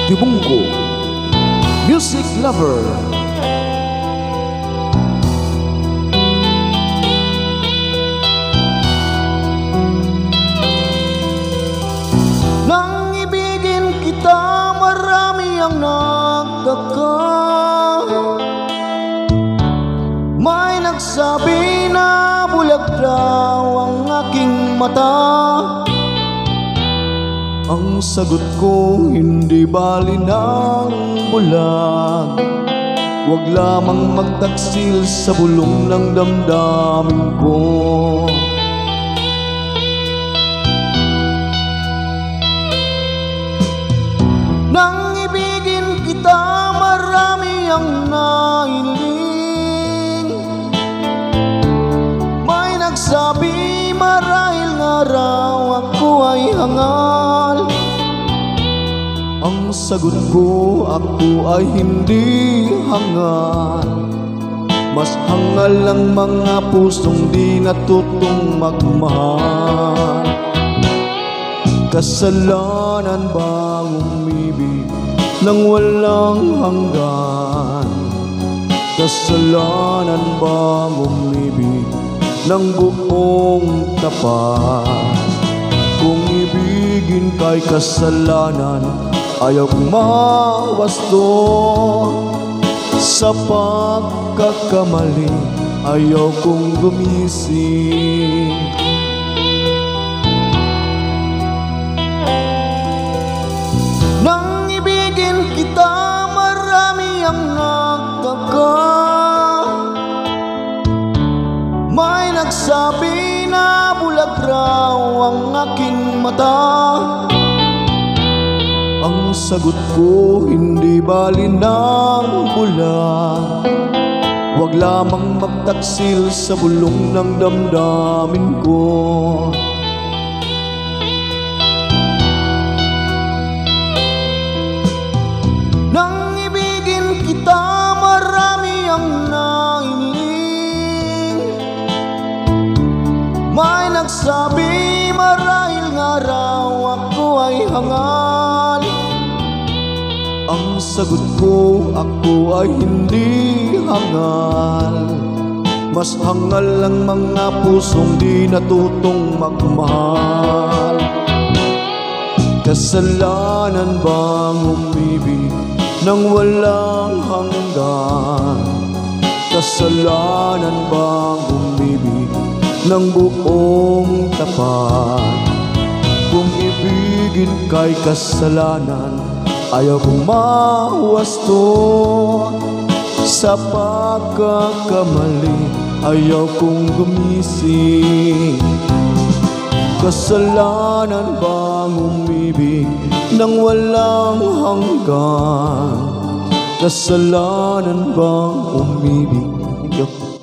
Tibunggo Music Lover. Nang ibigin kita, marami ang nagtaka. May nagsabi na bulag daw ang aking mata. Ang sagot ko, hindi bali ng bulag. Huwag lamang magtaksil sa bulong ng damdamin ko. Nang ibigin kita, marami ang nahiling. May nagsabi marahil nga raw ako ay hangal. Ang sagot ko, ako ay hindi hangal. Mas hangal ang mga pusong di natutong magmahal. Kasalanan bang umibig nang walang hanggan? Kasalanan bang umibig ng buong tapat? Kung ibigin kay kasalanan, ayaw kong mawasto. Sa pagkakamali, ayaw kong gumising. Nang ibigin kita, marami ang nagtaka. May nagsabi na bulag raw ang aking mata. Ang sagot ko, hindi bali ng bulag. Huwag lamang magtaksil sa bulong ng damdamin ko. Nang ibigin kita, marami ang nahiling. May nagsabi marahil nga raw ako ay hangal. Ang sagot ko, ako ay hindi hangal. Mas hangal ang mga pusong di natutong magmahal. Kasalanan bang umibig nang walang hanggan? Kasalanan bang umibig ng buong tapat? Kung ibigin kay kasalanan, ayaw kong mawasto. Sa pagkakamali, ayaw kong gumising. Kasalanan bang umibig nang walang hanggan? Kasalanan bang umibig? Thank you.